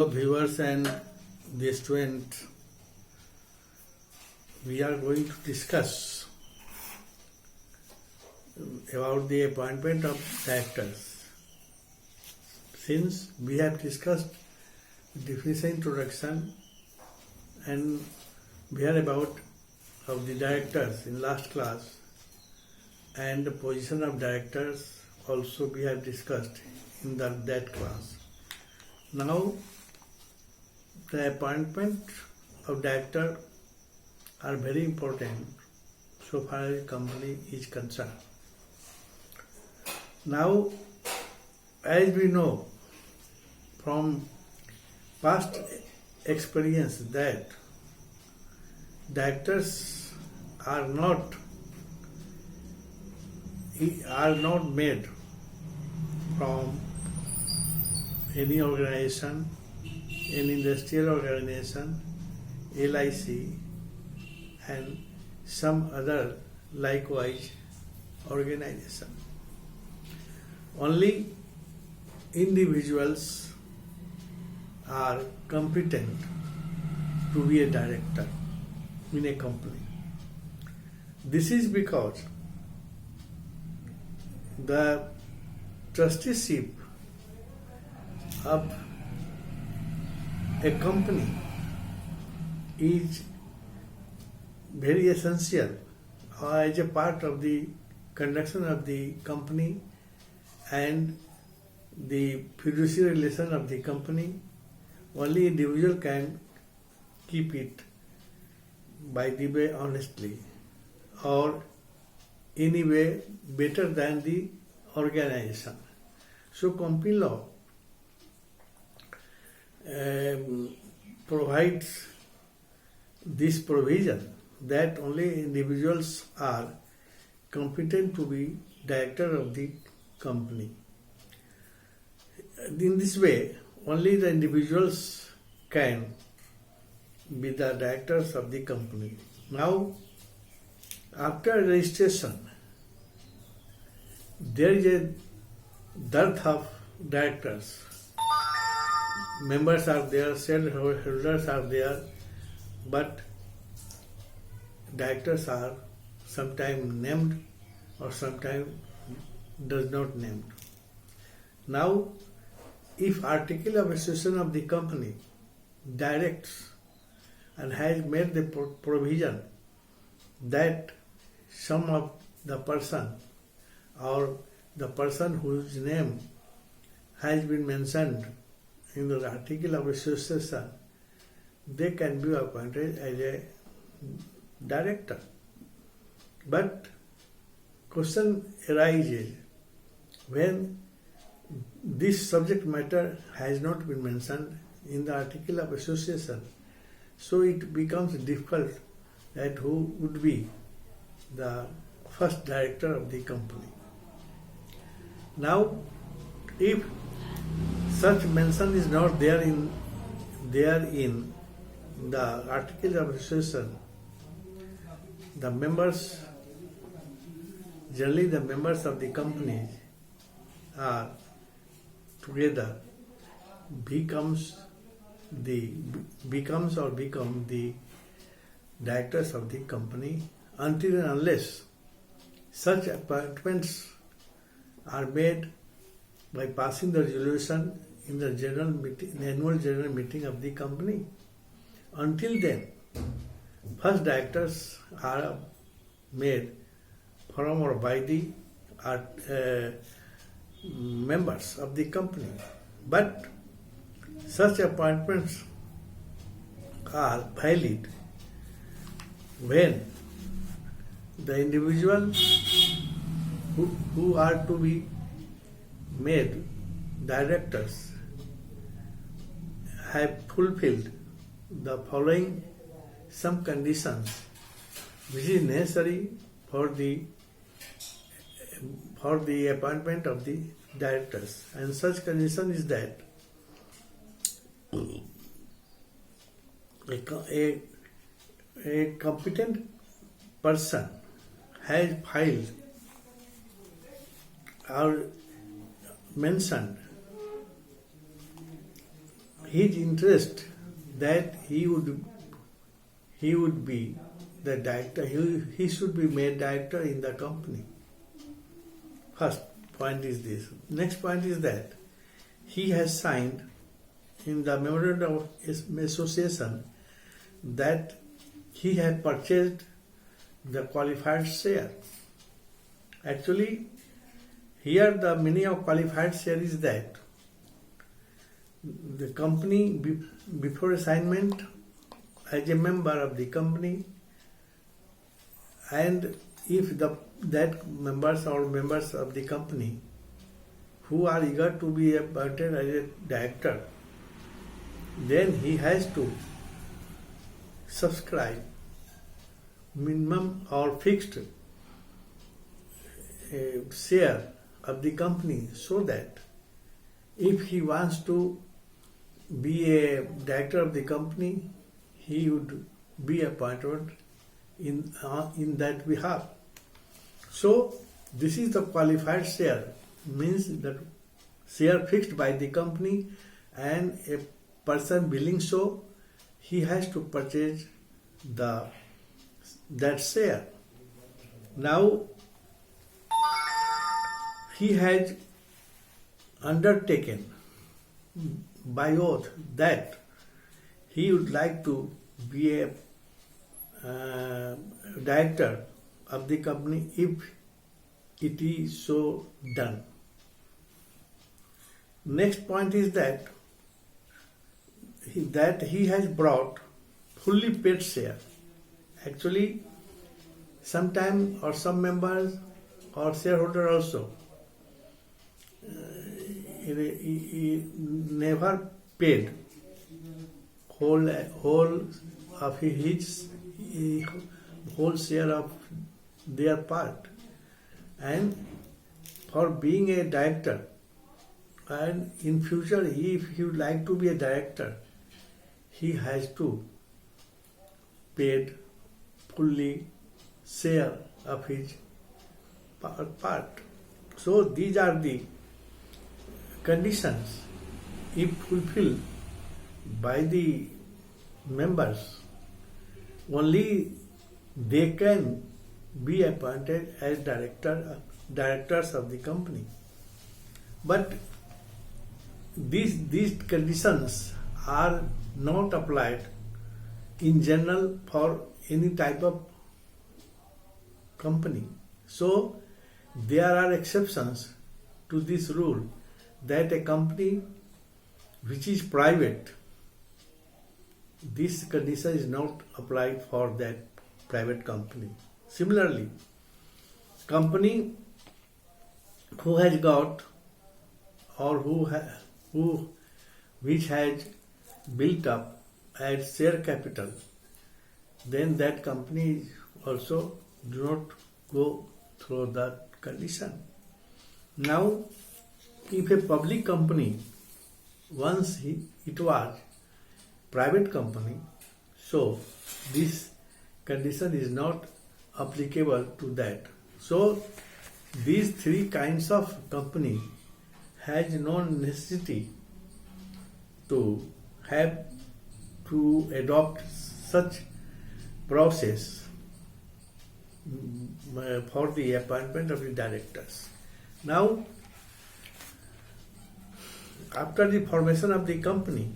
Viewers and the student, we are going to discuss about the appointment of directors. Since we have discussed definition, introduction, and we heard about of the directors in last class, and the position of directors also we have discussed in that class. Now the appointment of director are very important so far as the company is concerned. Now, as we know from past experience that directors are not made from any organization, an industrial organization, LIC, and some other likewise organization. Only individuals are competent to be a director in a company. This is because the trusteeship of a company is very essential as a part of the conduction of the company and the fiduciary relation of the company. Only individual can keep it by the way honestly or any way better than the organization. So company law provides this provision that only individuals are competent to be director of the company. In this way, only the individuals can be the directors of the company. Now, after registration, there is a dearth of directors. Members are there, shareholders are there, but directors are sometimes named or sometimes does not named. Now, if article of association of the company directs and has made the provision that some of the person or the person whose name has been mentioned in the article of association, they can be appointed as a director. But question arises when this subject matter has not been mentioned in the article of association, so it becomes difficult that who would be the first director of the company. Now, if such mention is not there in the article of association, the members, generally the members of the company are together become the directors of the company until and unless such appointments are made by passing the resolution in the annual general meeting of the company. Until then, first directors are made from or by the members of the company. But such appointments are valid when the individual who are to be made directors have fulfilled the following some conditions which is necessary for the appointment of the directors, and such condition is that a competent person has filed or mentioned his interest that he would be the director, he should be made director in the company. First point is this. Next point is that he has signed in the memorandum of association that he had purchased the qualified share. Actually, here the meaning of qualified share is that the company before assignment as a member of the company, and if that members or members of the company who are eager to be appointed as a director, then he has to subscribe minimum or fixed share of the company, so that if he wants to be a director of the company, he would be appointed in that behalf. So this is the qualified share, means that share fixed by the company, and a person willing so, he has to purchase that share. Now he has undertaken by oath that he would like to be a director of the company if it is so done. Next point is that he has brought fully paid share. Actually, sometime or some members or shareholder also he never paid whole of his whole share of their part, and for being a director, and in future if he would like to be a director, he has to paid fully share of his part. So these are the conditions. If fulfilled by the members, only they can be appointed as directors of the company. But these conditions are not applied in general for any type of company. So there are exceptions to this rule, that a company which is private, this condition is not applied for that private company. Similarly, company who has got or which has built up as share capital, then that company also do not go through that condition. Now, if a public company, once it was private company, so this condition is not applicable to that. So these three kinds of company has no necessity to have to adopt such process for the appointment of the directors. Now, after the formation of the company,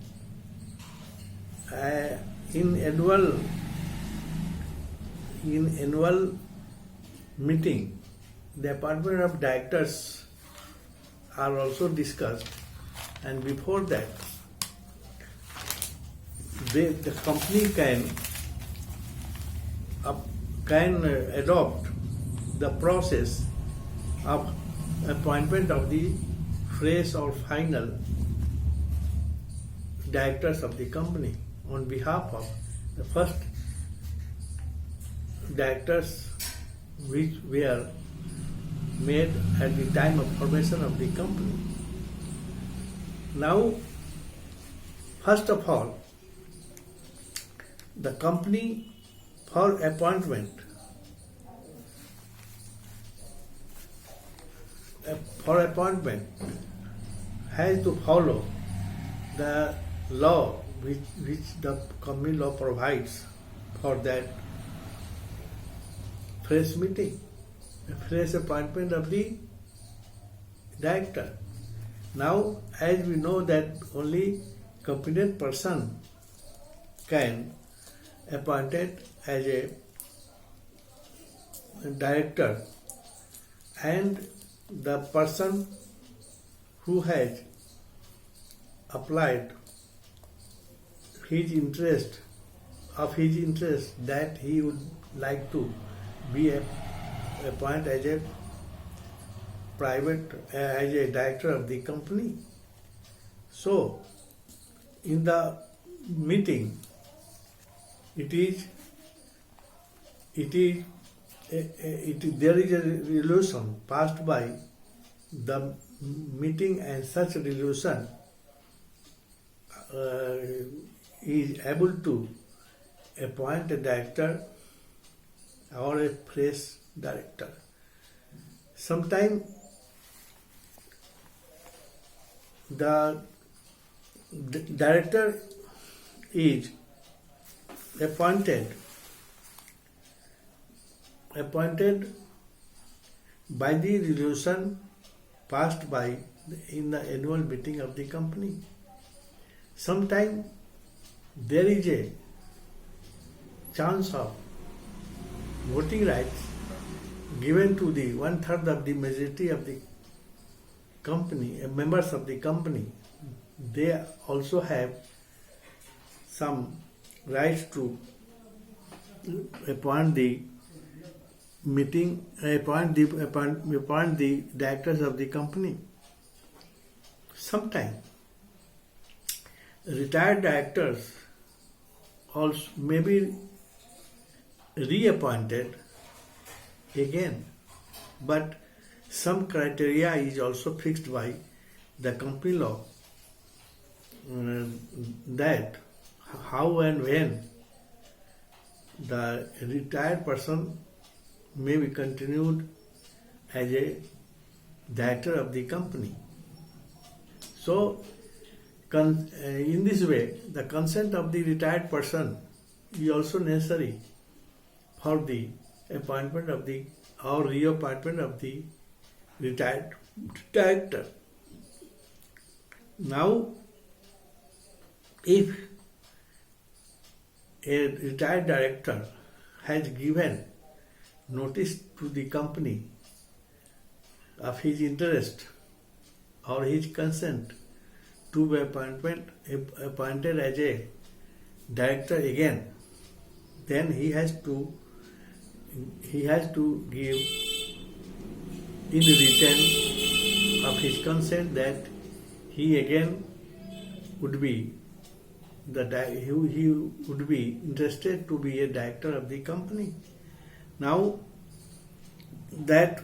in annual meeting, the appointment of directors are also discussed, and before that, the company can adopt the process of appointment of the fresh or final directors of the company on behalf of the first directors which were made at the time of formation of the company. Now, first of all, the company for appointment has to follow the law which the company law provides for that fresh meeting, a fresh appointment of the director. Now, as we know that only competent person can appointed as a director, and the person who has applied his interest that he would like to be appointed as a as a director of the company. So in the meeting there is a resolution passed by the meeting, and such resolution is able to appoint a director or a fresh director. Sometimes the director is appointed by the resolution passed by in the annual meeting of the company. Sometimes there is a chance of voting rights given to the 1/3 of the majority of the company, members of the company. They also have some rights to appoint the directors of the company. Sometimes retired directors also may be reappointed again, but some criteria is also fixed by the company law that how and when the retired person may be continued as a director of the company. So in this way, the consent of the retired person is also necessary for the appointment of the or reappointment of the retired director. Now, if a retired director has given notice to the company of his interest or his consent to be appointed as a director again, then he has to give in return of his consent that he again would be he would be interested to be a director of the company. Now that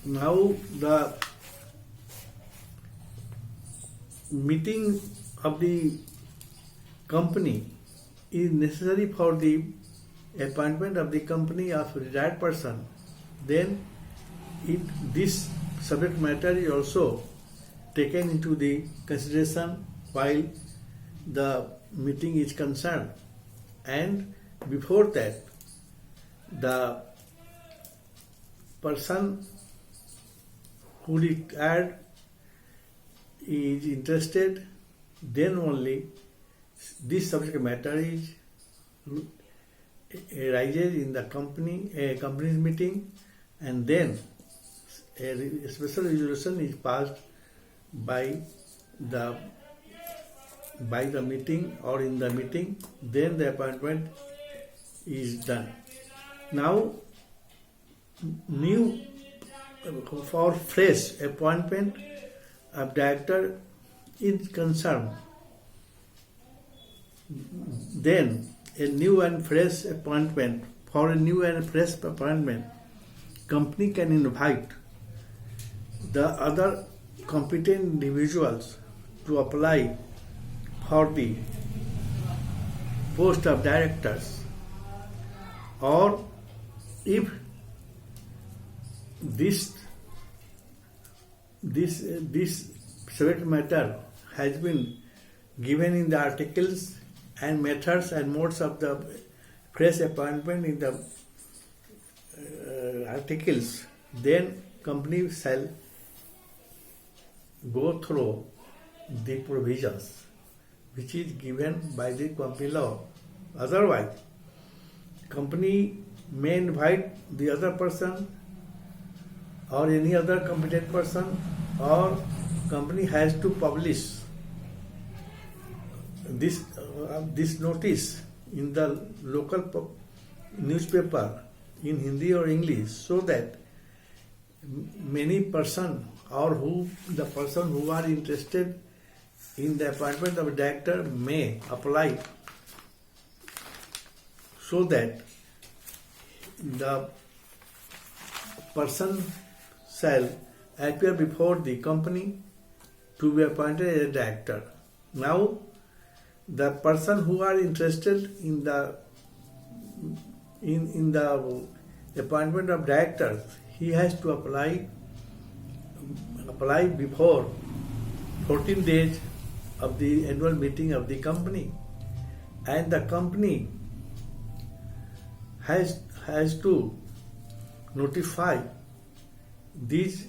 now the meeting of the company is necessary for the appointment of the company of retired person, then this subject matter is also taken into the consideration while the meeting is concerned. And before that, the person who retired is interested, then only this subject matter arises in the company's meeting, and then a special resolution is passed by the meeting or in the meeting, then the appointment is done. Now, for fresh appointment of director is concerned, then a new and fresh appointment, company can invite the other competent individuals to apply for the post of directors, or if this subject matter has been given in the articles and methods and modes of the fresh appointment in the articles, then company shall go through the provisions which is given by the company law. Otherwise, company may invite the other person or any other competent person, or company has to publish this notice in the local newspaper in Hindi or English, so that many person or the person who are interested in the appointment of a director may apply, so that the person shall appear before the company to be appointed as a director. Now, the person who are interested in the appointment of directors, he has to apply before 14 days of the annual meeting of the company, and the company has to notify these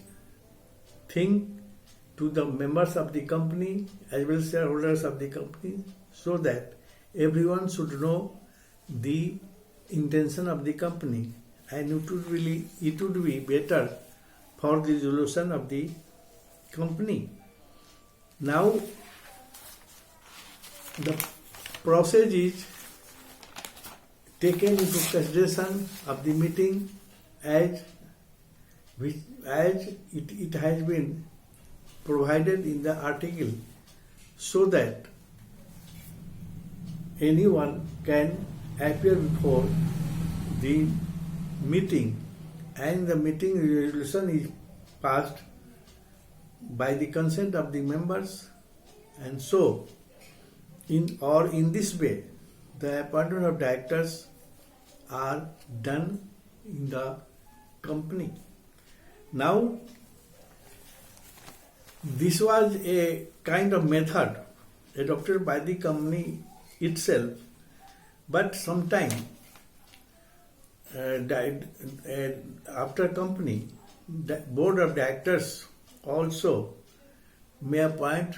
thing to the members of the company as well as shareholders of the company, so that everyone should know the intention of the company, and it would be better for the resolution of the company. Now, the process is taken into consideration of the meeting as it has been provided in the article, so that anyone can appear before the meeting, and the meeting resolution is passed by the consent of the members, and so in this way the appointment of directors are done in the company. Now, this was a kind of method adopted by the company itself, but sometime after company, the board of directors also may appoint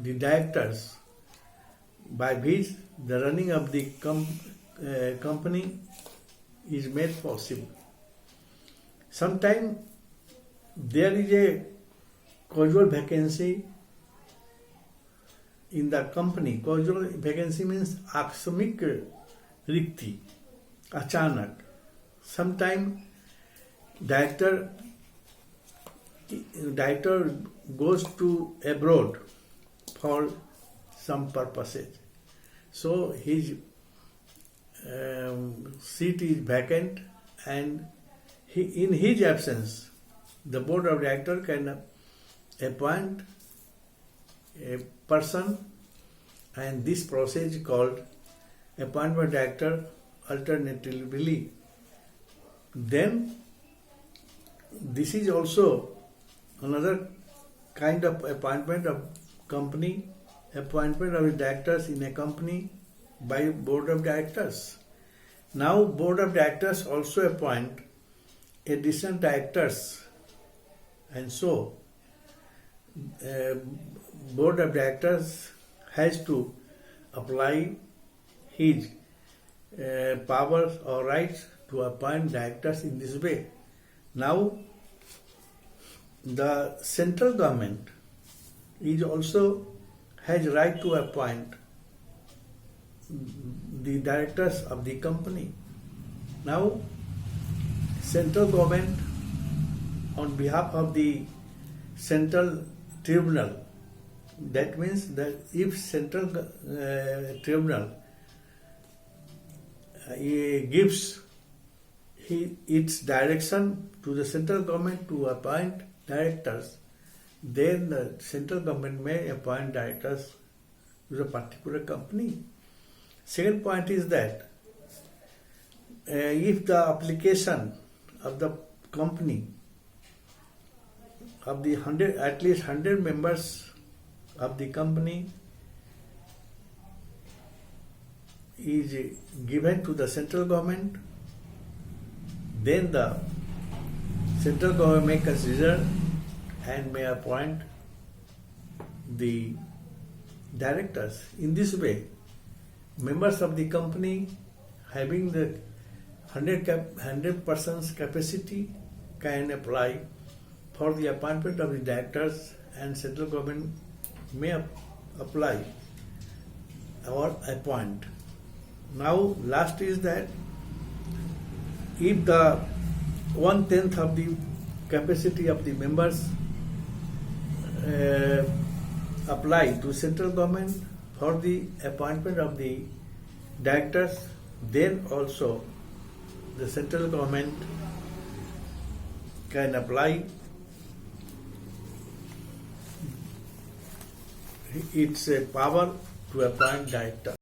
the directors, by which the running of the company is made possible. Sometimes there is a casual vacancy in the company. Casual vacancy means आकस्मिक रिक्ति, अचानक. Sometimes director goes to abroad for some purposes, so his seat is vacant, and in his absence the board of directors can appoint a person, and this process is called appointment director alternatively. Then this is also another kind of appointment of company, appointment of directors in a company by board of directors. Now board of directors also appoint additional directors, and so board of directors has to apply his powers or rights to appoint directors in this way. Now, the central government is also has right to appoint the directors of the company. Now, central government on behalf of the central tribunal, that means that if central tribunal gives its direction to the central government to appoint directors, then the central government may appoint directors to a particular company. Second point is that if the application of the company of the at least 100 members of the company is given to the central government, then the central government may consider and may appoint the directors. In this way, members of the company having the 100 persons capacity can apply for the appointment of the directors, and central government may apply or appoint. Now, last is that if the 1/10 of the capacity of the members apply to central government for the appointment of the directors, then also the central government can apply its power to appoint director.